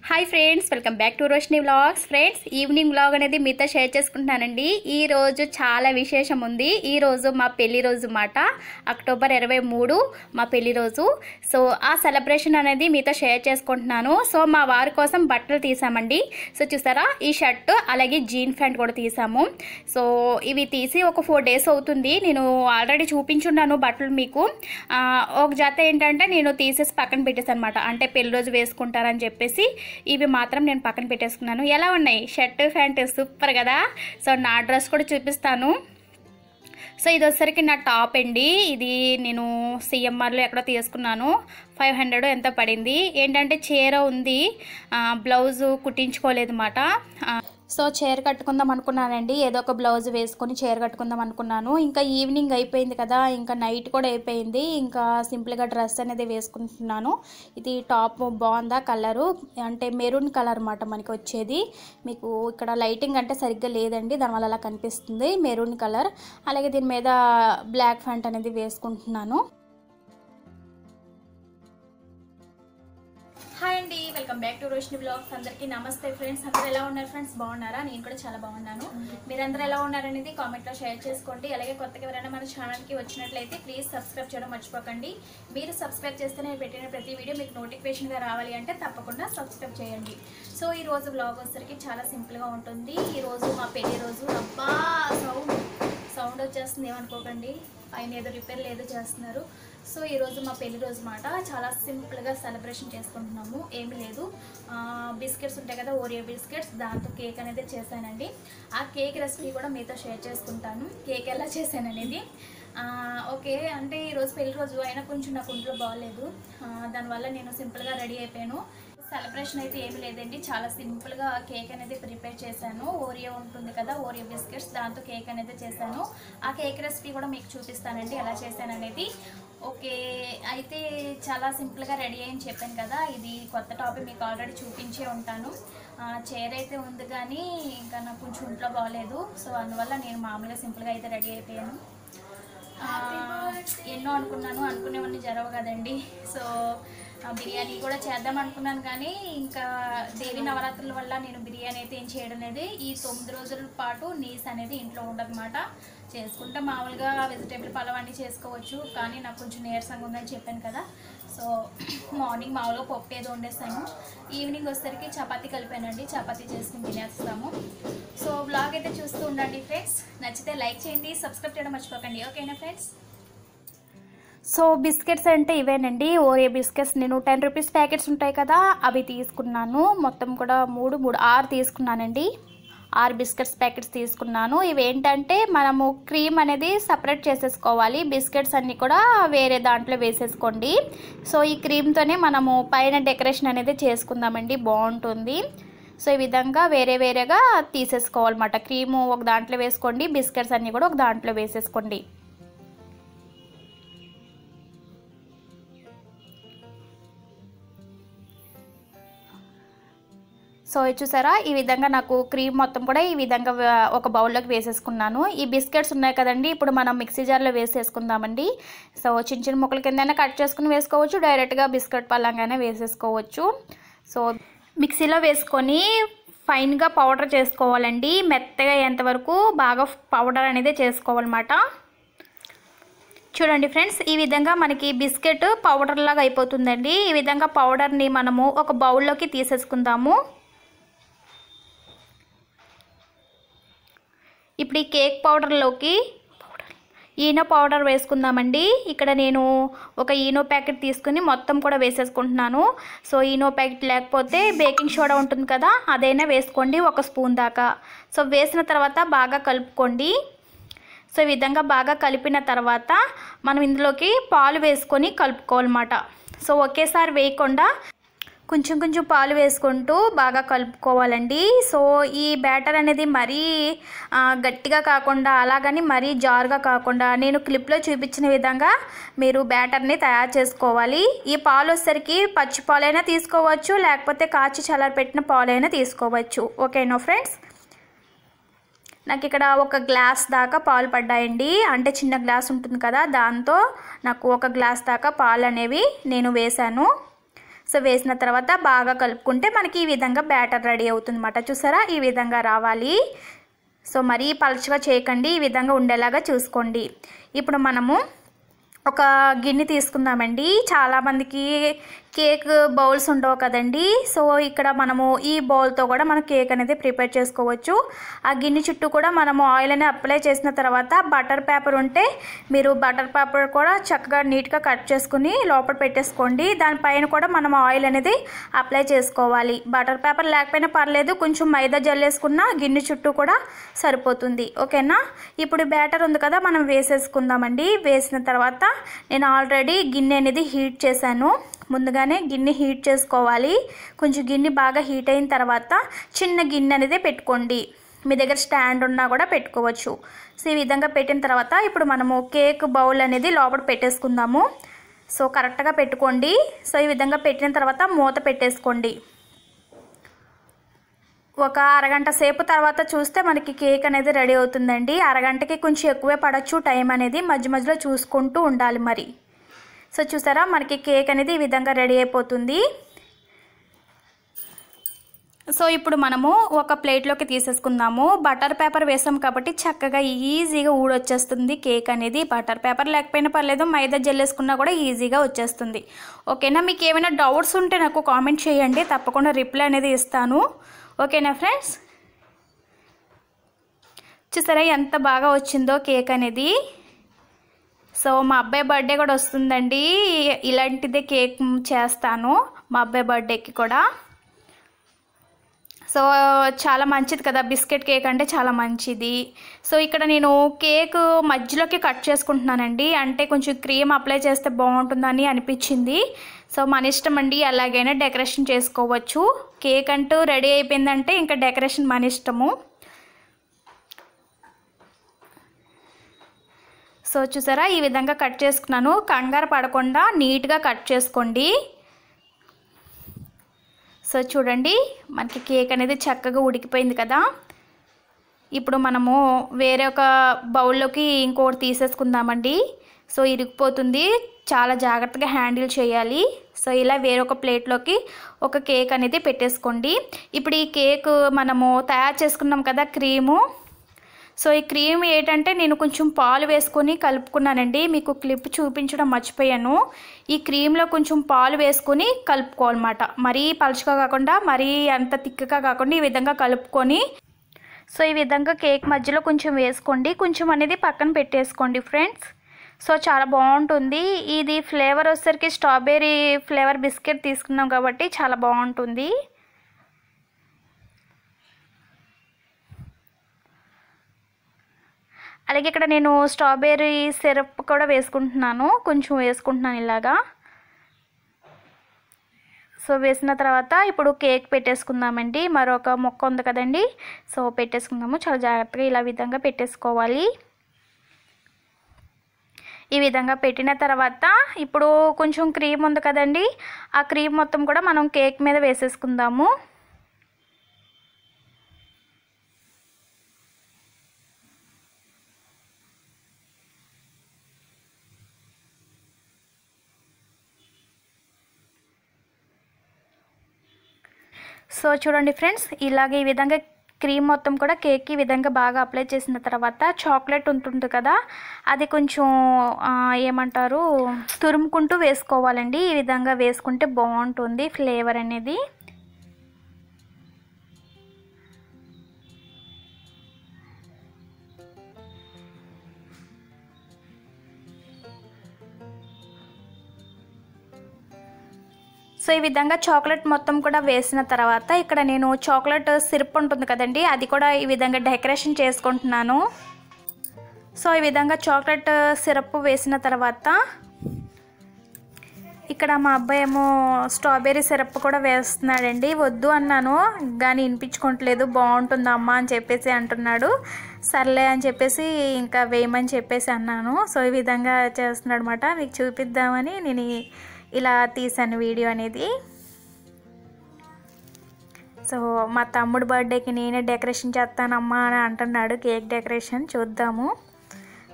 Hi friends, welcome back to Roshini vlogs. Friends, evening vlog అనేది మీతో share చేసుకుంటున్నానండి. ఈ రోజు చాలా విశేషం ఉంది. ఈ రోజు మా పెళ్లి రోజు మాట. అక్టోబర్ 23 మా పెళ్లి రోజు. సో ఆ సెలబ్రేషన్ అనేది మీతో షేర్ చేసుకుంటున్నాను. సో మా వారి కోసం బట్టలు తీసామండి. సో చూసారా, ఈ షర్ట్ అలాగే జీన్ ప్యాంట్ కూడా తీసాము. సో ఇవి తీసి ఒక 4 days అవుతుంది. నేను ఆల్రెడీ చూపించున్నాను బట్టలు మీకు. ఒక జత ఏంటంటే నేను తీసేసి పక్కన పెట్టేసాను అనమాట. అంటే పెళ్లి రోజు వేసుకుంటారని చెప్పేసి ఇవి మాత్రం నేను పక్కన పెట్టేసుకున్నాను. ఎలా ఉన్నాయి షర్ట్ ప్యాంట్? సూపర్ కదా. సో నా డ్రెస్ కూడా చూపిస్తాను. సో ఇది వచ్చేసరికి నా టాప్ అండి. ఇది నేను సిఎంఆర్లో ఎక్కడో తీసుకున్నాను. 500 ఎంత పడింది. ఏంటంటే చీర ఉంది, బ్లౌజు కుట్టించుకోలేదు అన్నమాట. సో చీర కట్టుకుందాం అనుకున్నానండి. ఏదో ఒక బ్లౌజ్ వేసుకొని చీర కట్టుకుందాం అనుకున్నాను. ఇంకా ఈవినింగ్ అయిపోయింది కదా, ఇంకా నైట్ కూడా అయిపోయింది. ఇంకా సింపుల్గా డ్రెస్ అనేది వేసుకుంటున్నాను. ఇది టాప్ బాగుందా? కలరు అంటే మెరూన్ కలర్ అన్నమాట మనకి వచ్చేది. మీకు ఇక్కడ లైటింగ్ అంటే సరిగ్గా లేదండి, దానివల్ల అలా కనిపిస్తుంది. Maroon colour. అలాగే దీని మీద బ్లాక్ ప్యాంట్ అనేది వేసుకుంటున్నాను. హాయ్ అండి, welcome back to Roshini vlogs. అందరికీ నమస్తే ఫ్రెండ్స్. అందరూ ఎలా ఉన్నారు ఫ్రెండ్స్? బాగున్నారా? నేను కూడా చాలా బాగున్నాను. మీరందరూ ఎలా ఉన్నారనేది కామెంట్లో షేర్ చేసుకోండి. అలాగే కొత్తగా ఎవరైనా మన ఛానల్కి వచ్చినట్లయితే ప్లీజ్ సబ్స్క్రైబ్ చేయడం మర్చిపోకండి. మీరు సబ్స్క్రైబ్ చేస్తే నేను పెట్టిన ప్రతి వీడియో మీకు నోటిఫికేషన్గా రావాలి అంటే తప్పకుండా సబ్స్క్రైబ్ చేయండి. సో ఈ రోజు వ్లాగ్ వచ్చేసరికి చాలా సింపుల్గా ఉంటుంది. ఈరోజు మా పెళ్లి రోజు. అబ్బా సౌండ్ వచ్చేస్తుంది, ఏమనుకోకండి. పైన ఏదో రిపేర్లు ఏదో చేస్తున్నారు. సో ఈరోజు మా పెళ్లి రోజు మాట. చాలా సింపుల్గా సెలబ్రేషన్ చేసుకుంటున్నాము. ఏమీ లేదు, బిస్కెట్స్ ఉంటాయి కదా, ఓరియో బిస్కెట్స్, దాంతో కేక్ అనేది చేశానండి. ఆ కేక్ రెసిపీ కూడా మీతో షేర్ చేసుకుంటాను, కేక్ ఎలా చేశాననేది. ఓకే, అంటే ఈరోజు పెళ్లి రోజు అయినా కొంచెం నాకు ఒంట్లో బాగోలేదు. దానివల్ల నేను సింపుల్గా రెడీ అయిపోయాను. సెలబ్రేషన్ అయితే ఏమి లేదండి, చాలా సింపుల్గా కేక్ అనేది ప్రిపేర్ చేశాను. ఓరియో ఉంటుంది కదా, ఓరియో బిస్కెట్స్, దాంతో కేక్ అనేది చేశాను. ఆ కేక్ రెసిపీ కూడా మీకు చూపిస్తానండి ఎలా చేశాను అనేది. ఓకే, అయితే చాలా సింపుల్గా రెడీ అయ్యని చెప్పాను కదా. ఇది కొత్త టాపిక్ మీకు ఆల్రెడీ చూపించే ఉంటాను. చైర్ అయితే ఉంది కానీ ఇంకా నాకు కొంచెం ఒంట్లో బాగోలేదు. సో అందువల్ల నేను మామూలుగా సింపుల్గా అయితే రెడీ అయిపోయాను. ఎన్నో అనుకునేవన్నీ జరగవు కదండి. సో బిర్యానీ కూడా చేద్దాం అనుకున్నాను కానీ ఇంకా దేవి నవరాత్రుల వల్ల నేను బిర్యానీ అయితే ఏం చేయడం లేదు. ఈ 9 రోజుల పాటు నీస్ అనేది ఇంట్లో ఉండదన్నమాట. చేసుకుంటే మామూలుగా వెజిటేబుల్ పలావ్ అన్నీ చేసుకోవచ్చు, కానీ నాకు కొంచెం నీరసంగా ఉందని చెప్పాను కదా. సో మార్నింగ్ మామూలుగా పప్పు ఏదో వండేస్తాను. ఈవినింగ్ వచ్చేసరికి చపాతీ కలిపానండి, చపాతీ చేసుకుని తినేస్తాము. సో బ్లాగ్ అయితే చూస్తూ ఉండండి ఫ్రెండ్స్. నచ్చితే లైక్ చేయండి, సబ్స్క్రైబ్ చేయడం మర్చిపోకండి. ఓకేనా ఫ్రెండ్స్? సో బిస్కెట్స్ అంటే ఇవేనండి, ఓరియో బిస్కెట్స్. నేను 10 రూపీస్ ప్యాకెట్స్ ఉంటాయి కదా, అవి తీసుకున్నాను. మొత్తం కూడా 6 తీసుకున్నానండి. 6 బిస్కెట్స్ ప్యాకెట్స్ తీసుకున్నాను. ఇవి ఏంటంటే మనము క్రీమ్ అనేది సపరేట్ చేసేసుకోవాలి. బిస్కెట్స్ అన్నీ కూడా వేరే దాంట్లో వేసేసుకోండి. సో ఈ క్రీమ్తోనే మనము పైన డెకరేషన్ అనేది చేసుకుందామండి, బాగుంటుంది. సో ఈ విధంగా వేరేగా తీసేసుకోవాలన్నమాట. క్రీము ఒక దాంట్లో వేసుకోండి, బిస్కెట్స్ అన్నీ కూడా ఒక దాంట్లో వేసేసుకోండి. సో చూసారా, ఈ విధంగా నాకు క్రీమ్ మొత్తం కూడా ఈ విధంగా ఒక బౌల్లోకి వేసేసుకున్నాను. ఈ బిస్కెట్స్ ఉన్నాయి కదండి, ఇప్పుడు మనం మిక్సీ జార్లో వేసేసుకుందామండి. సో చిన్న ముక్కల కిందైనా కట్ చేసుకుని వేసుకోవచ్చు, డైరెక్ట్గా బిస్కెట్ పళ్ళంగానే వేసేసుకోవచ్చు. సో మిక్సీలో వేసుకొని ఫైన్గా పౌడర్ చేసుకోవాలండి. మెత్తగా అయ్యేంతవరకు బాగా పౌడర్ అనేది చేసుకోవాలన్నమాట. చూడండి ఫ్రెండ్స్, ఈ విధంగా మనకి బిస్కెట్ పౌడర్ లాగా అయిపోతుందండి. ఈ విధంగా పౌడర్ని మనము ఒక బౌల్లోకి తీసేసుకుందాము. ఇప్పుడు ఈ కేక్ పౌడర్లోకి ఈనో పౌడర్ వేసుకుందామండి. ఇక్కడ నేను ఒక ఈనో ప్యాకెట్ తీసుకుని మొత్తం కూడా వేసేసుకుంటున్నాను. సో ఈనో ప్యాకెట్ లేకపోతే బేకింగ్ సోడా ఉంటుంది కదా, అదైనా వేసుకోండి, 1 స్పూన్ దాకా. సో వేసిన తర్వాత బాగా కలుపుకోండి. సో ఈ విధంగా బాగా కలిపిన తర్వాత మనం ఇందులోకి పాలు వేసుకొని కలుపుకోవాలన్నమాట. సో ఒకేసారి వేయకుండా కొంచెం పాలు వేసుకుంటూ బాగా కలుపుకోవాలండి. సో ఈ బ్యాటర్ అనేది మరీ గట్టిగా కాకుండా, అలాగని మరీ జారుగా కాకుండా, నేను క్లిప్లో చూపించిన విధంగా మీరు బ్యాటర్ని తయారు చేసుకోవాలి. ఈ పాలు వచ్చేసరికి పచ్చి పాలైనా తీసుకోవచ్చు, లేకపోతే కాచి చల్లారపెట్టిన పాలైనా తీసుకోవచ్చు. ఓకేనా ఫ్రెండ్స్? నాకు ఇక్కడ 1 గ్లాస్ దాకా పాలు పడ్డాయండి. అంటే చిన్న గ్లాస్ ఉంటుంది కదా, దాంతో నాకు 1 గ్లాస్ దాకా పాలు అనేవి నేను వేశాను. సో వేసిన తర్వాత బాగా కలుపుకుంటే మనకి ఈ విధంగా బ్యాటర్ రెడీ అవుతుందన్నమాట. చూసారా, ఈ విధంగా రావాలి. సో మరీ పలుచగా చేయకండి, ఈ విధంగా ఉండేలాగా చూసుకోండి. ఇప్పుడు మనము ఒక గిన్నె తీసుకుందామండి. చాలామందికి కేక్ బౌల్స్ ఉండవు కదండి. సో ఇక్కడ మనము ఈ బౌల్తో కూడా మనం కేక్ అనేది ప్రిపేర్ చేసుకోవచ్చు. ఆ గిన్నె చుట్టూ కూడా మనము ఆయిల్ అనేది అప్లై చేసిన తర్వాత బటర్ పేపర్ ఉంటే మీరు బటర్ పేపర్ కూడా చక్కగా నీట్గా కట్ చేసుకుని లోపల పెట్టేసుకోండి. దానిపైన కూడా మనం ఆయిల్ అనేది అప్లై చేసుకోవాలి. బటర్ పేపర్ లేకపోయినా పర్లేదు, కొంచెం మైదా జల్లేసుకున్న గిన్నె చుట్టూ కూడా సరిపోతుంది. ఓకేనా, ఇప్పుడు బ్యాటర్ ఉంది కదా, మనం వేసేసుకుందామండి. వేసిన తర్వాత నేను ఆల్రెడీ గిన్నె అనేది హీట్ చేశాను. ముందుగానే గిన్నె హీట్ చేసుకోవాలి. కొంచెం గిన్నె బాగా హీట్ అయిన తర్వాత చిన్న గిన్నె అనేది పెట్టుకోండి. మీ దగ్గర స్టాండ్ ఉన్నా కూడా పెట్టుకోవచ్చు. సో ఈ విధంగా పెట్టిన తర్వాత ఇప్పుడు మనము కేక్ బౌల్ అనేది లోపల పెట్టేసుకుందాము. సో కరెక్ట్గా పెట్టుకోండి. సో ఈ విధంగా పెట్టిన తర్వాత మూత పెట్టేసుకోండి. ఒక అరగంట సేపు తర్వాత చూస్తే మనకి కేక్ అనేది రెడీ అవుతుందండి. అరగంటకి కొంచెం ఎక్కువే పడవచ్చు టైం అనేది, మధ్య మధ్యలో చూసుకుంటూ ఉండాలి మరి. సో చూసారా, మనకి కేక్ అనేది ఈ విధంగా రెడీ అయిపోతుంది. సో ఇప్పుడు మనము ఒక ప్లేట్లోకి తీసేసుకుందాము. బటర్ పేపర్ వేసాం కాబట్టి చక్కగా ఈజీగా ఊడొచ్చేస్తుంది కేక్ అనేది. బటర్ పేపర్ లేకపోయినా పర్లేదు, మైదా జల్లేసుకున్నా కూడా ఈజీగా వచ్చేస్తుంది. ఓకేనా, మీకు ఏమైనా డౌట్స్ ఉంటే నాకు కామెంట్ చేయండి, తప్పకుండా రిప్లై అనేది ఇస్తాను. ఓకేనా ఫ్రెండ్స్, చూసారా ఎంత బాగా వచ్చిందో కేక్ అనేది. సో మా అబ్బాయి బర్త్డే కూడా వస్తుందండి, ఇలాంటిదే కేక్ చేస్తాను మా అబ్బాయి బర్త్డేకి కూడా. సో చాలా మంచిది కదా, బిస్కెట్ కేక్ అంటే చాలా మంచిది. సో ఇక్కడ నేను కేక్ మధ్యలోకి కట్ చేసుకుంటున్నానండి, అంటే కొంచెం క్రీమ్ అప్లై చేస్తే బాగుంటుందని అనిపించింది. సో మన ఇష్టం అండి, అలాగైనా డెకరేషన్ చేసుకోవచ్చు. కేక్ అంటూ రెడీ అయిపోయిందంటే ఇంకా డెకరేషన్ మన ఇష్టము. సో చూసారా, ఈ విధంగా కట్ చేసుకున్నాను. కంగారు పడకుండా నీట్గా కట్ చేసుకోండి. సో చూడండి, మనకి కేక్ అనేది చక్కగా ఉడికిపోయింది కదా. ఇప్పుడు మనము వేరే ఒక బౌల్లోకి ఇంకోటి తీసేసుకుందామండి. సో ఇరిగిపోతుంది, చాలా జాగ్రత్తగా హ్యాండిల్ చేయాలి. సో ఇలా వేరొక ప్లేట్లోకి ఒక కేక్ అనేది పెట్టేసుకోండి. ఇప్పుడు ఈ కేక్ మనము తయారు చేసుకున్నాం కదా క్రీము. సో ఈ క్రీమ్ ఏంటంటే నేను కొంచెం పాలు వేసుకొని కలుపుకున్నానండి, మీకు క్లిప్ చూపించడం మర్చిపోయాను. ఈ క్రీమ్లో కొంచెం పాలు వేసుకొని కలుపుకోవాలన్నమాట. మరీ పలుచగా కాకుండా మరీ అంత తిక్కగా కాకుండా ఈ విధంగా కలుపుకొని, సో ఈ విధంగా కేక్ మధ్యలో కొంచెం వేసుకోండి. కొంచెం అనేది పక్కన పెట్టేసుకోండి ఫ్రెండ్స్. సో చాలా బాగుంటుంది. ఇది ఫ్లేవర్ వచ్చేసరికి స్ట్రాబెర్రీ ఫ్లేవర్ బిస్కెట్ తీసుకున్నాం కాబట్టి చాలా బాగుంటుంది. అలాగే ఇక్కడ నేను స్ట్రాబెర్రీ సిరప్ కూడా వేసుకుంటున్నాను, కొంచెం వేసుకుంటున్నాను ఇలాగా. సో వేసిన తర్వాత ఇప్పుడు కేక్ పెట్టేసుకుందామండి. మరొక మొక్క ఉంది కదండి, సో పెట్టేసుకుందాము. చాలా జాగ్రత్తగా ఇలా విధంగా పెట్టేసుకోవాలి. ఈ విధంగా పెట్టిన తర్వాత ఇప్పుడు కొంచెం క్రీమ్ ఉంది కదండి, ఆ క్రీమ్ మొత్తం కూడా మనం కేక్ మీద వేసేసుకుందాము. సో చూడండి ఫ్రెండ్స్, ఇలాగే ఈ విధంగా క్రీమ్ మొత్తం కూడా కేక్కి ఈ విధంగా బాగా అప్లై చేసిన తర్వాత చాక్లెట్ ఉంటుంది కదా, అది కొంచెం ఏమంటారు తురుముకుంటూ వేసుకోవాలండి. ఈ విధంగా వేసుకుంటే బాగుంటుంది ఫ్లేవర్ అనేది. సో ఈ విధంగా చాక్లెట్ మొత్తం కూడా వేసిన తర్వాత ఇక్కడ నేను చాక్లెట్ సిరప్ ఉంటుంది కదండి, అది కూడా ఈ విధంగా డెకరేషన్ చేసుకుంటున్నాను. సో ఈ విధంగా చాక్లెట్ సిరప్ వేసిన తర్వాత ఇక్కడ మా అబ్బాయి ఏమో స్ట్రాబెర్రీ సిరప్ కూడా వేస్తున్నాడండి. వద్దు అన్నాను కానీ వినిపించుకోవట్లేదు, బాగుంటుందమ్మా అని చెప్పేసి అంటున్నాడు. సర్లే అని చెప్పేసి ఇంకా వేయమని చెప్పేసి అన్నాను. సో ఈ విధంగా చేస్తున్నాడు అనమాట. మీకు చూపిద్దామని నేను ఇలా తీసాను వీడియో అనేది. సో మా తమ్ముడు బర్త్డేకి నేనే డెకరేషన్ చేస్తానమ్మా అని అంటున్నాడు, కేక్ డెకరేషన్ చూద్దాము.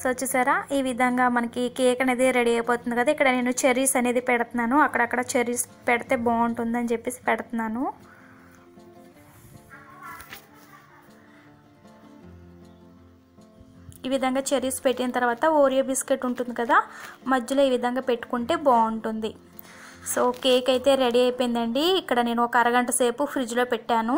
సో చూసారా ఈ విధంగా మనకి కేక్ అనేది రెడీ అయిపోతుంది కదా. ఇక్కడ నేను చెర్రీస్ అనేది పెడుతున్నాను, అక్కడక్కడ చెర్రీస్ పెడితే బాగుంటుందని చెప్పేసి పెడుతున్నాను. ఈ విధంగా చెర్రీస్ పెట్టిన తర్వాత ఓరియో బిస్కెట్ ఉంటుంది కదా, మధ్యలో ఈ విధంగా పెట్టుకుంటే బాగుంటుంది. సో కేక్ అయితే రెడీ అయిపోయిందండి. ఇక్కడ నేను ఒక అరగంట సేపు ఫ్రిడ్జ్లో పెట్టాను.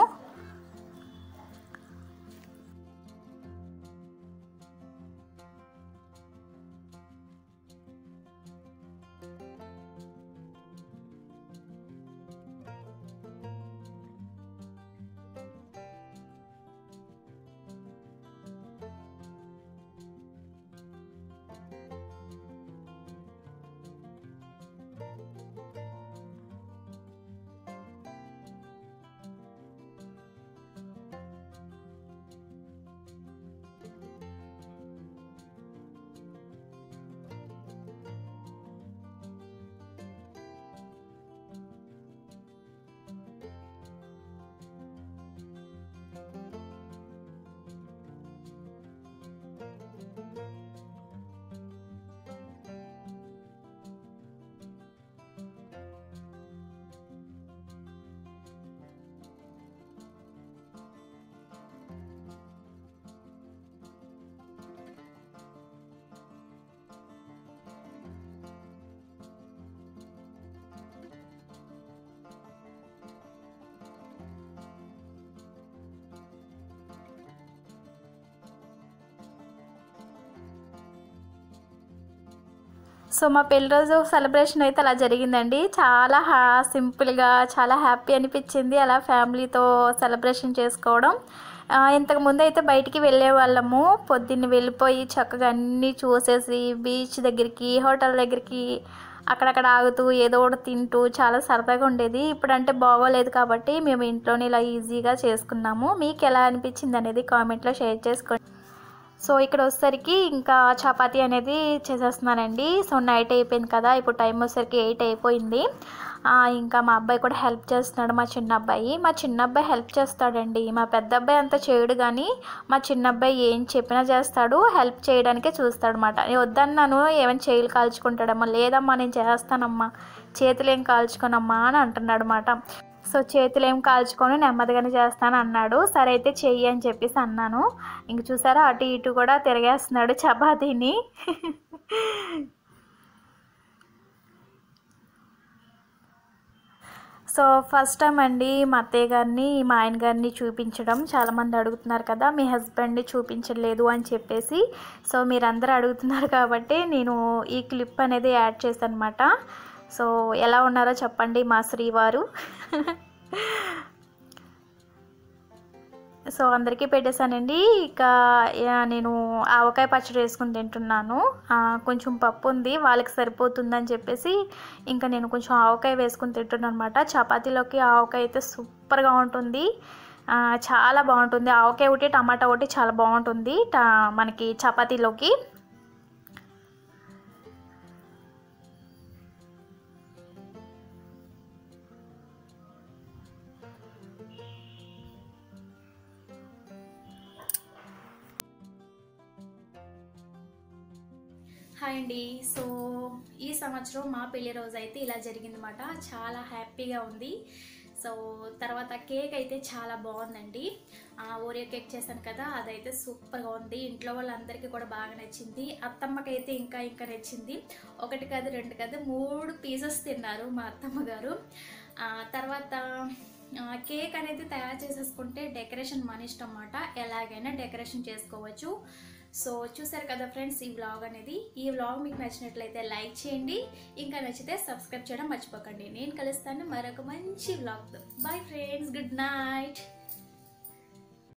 సో మా పెళ్లి రోజు సెలబ్రేషన్ అయితే అలా జరిగిందండి. చాలా సింపుల్గా చాలా హ్యాపీ అనిపించింది అలా ఫ్యామిలీతో సెలబ్రేషన్ చేసుకోవడం. ఇంతకుముందు అయితే బయటికి వెళ్ళే వాళ్ళము, పొద్దున్న వెళ్ళిపోయి చక్కగా అన్నీ చూసేసి బీచ్ దగ్గరికి హోటల్ దగ్గరికి అక్కడక్కడ ఆగుతూ ఏదో ఒకటి తింటూ చాలా సరదాగా ఉండేది. ఇప్పుడంటే బాగోలేదు కాబట్టి మేము ఇంట్లోనే ఇలా ఈజీగా చేసుకున్నాము. మీకు ఎలా అనిపించింది అనేది కామెంట్లో షేర్ చేసుకోండి. సో ఇక్కడ వచ్చేసరికి ఇంకా చపాతీ అనేది చేసేస్తున్నానండి. సో నైట్ అయిపోయింది కదా, ఇప్పుడు టైం వచ్చేసరికి 8 అయిపోయింది. ఇంకా మా అబ్బాయి కూడా హెల్ప్ చేస్తున్నాడు, మా చిన్న అబ్బాయి హెల్ప్ చేస్తాడండి. మా పెద్ద అబ్బాయి అంతా చేయడు, కానీ మా చిన్న అబ్బాయి ఏం చెప్పినా చేస్తాడు, హెల్ప్ చేయడానికే చూస్తాడనమాట. నేను వద్దన్నాను ఏమైనా చేతులు కాల్చుకుంటాడమ్మా, లేదమ్మా నేను చేస్తానమ్మా, చేతులు ఏం కాల్చుకోనమ్మా అని అంటున్నాడు అనమాట. సో చేతులు ఏం కాల్చుకొని నెమ్మదిగానే చేస్తాను అన్నాడు. సరే అయితే చెయ్యి అని చెప్పేసి అన్నాను. ఇంక చూసారా అటు ఇటు కూడా తిరిగేస్తున్నాడు చపాతీని. సో ఫస్ట్ టైం అండి మా అత్తయ్య గారిని మా ఆయన గారిని చూపించడం. చాలామంది అడుగుతున్నారు కదా మీ హస్బెండ్ని చూపించలేదు అని చెప్పేసి. సో మీరందరూ అడుగుతున్నారు కాబట్టి నేను ఈ క్లిప్ అనేది యాడ్ చేశాను అనమాట. సో ఎలా ఉన్నారో చెప్పండి మా శ్రీవారు. సో అందరికీ పెట్టేశానండి. ఇక నేను ఆవకాయ పచ్చడి వేసుకుని తింటున్నాను. కొంచెం పప్పు ఉంది, వాళ్ళకి సరిపోతుందని చెప్పేసి ఇంకా నేను కొంచెం ఆవకాయ వేసుకుని తింటున్నాను అనమాట. చపాతీలోకి ఆవకాయ అయితే సూపర్గా ఉంటుంది, చాలా బాగుంటుంది. ఆవకాయ ఒకటి టమాటా ఒకటి చాలా బాగుంటుంది మనకి చపాతీలోకి. హాయ్ అండి. సో ఈ సంవత్సరం మా పెళ్లి రోజు అయితే ఇలా జరిగిందన్నమాట. చాలా హ్యాపీగా ఉంది. సో తర్వాత కేక్ అయితే చాలా బాగుందండి. ఓరియో కేక్ చేశాను కదా, అదైతే సూపర్గా ఉంది. ఇంట్లో వాళ్ళందరికీ కూడా బాగా నచ్చింది. అత్తమ్మకైతే ఇంకా నచ్చింది. 1 కాదు 2 కాదు 3 పీసెస్ తిన్నారు మా అత్తమ్మ గారు. తర్వాత కేక్ అనేది తయారు చేసేసుకుంటే డెకరేషన్ మన ఇష్టం అన్నమాట, ఎలాగైనా డెకరేషన్ చేసుకోవచ్చు. సో చూసారు కదా ఫ్రెండ్స్ ఈ వ్లాగ్ అనేది. ఈ వ్లాగ్ మీకు నచ్చినట్లయితే లైక్ చేయండి, ఇంకా నచ్చితే సబ్స్క్రైబ్ చేయడం మర్చిపోకండి. నేను కలుస్తాను మరొక మంచి వ్లాగ్తో. Bye friends, good night.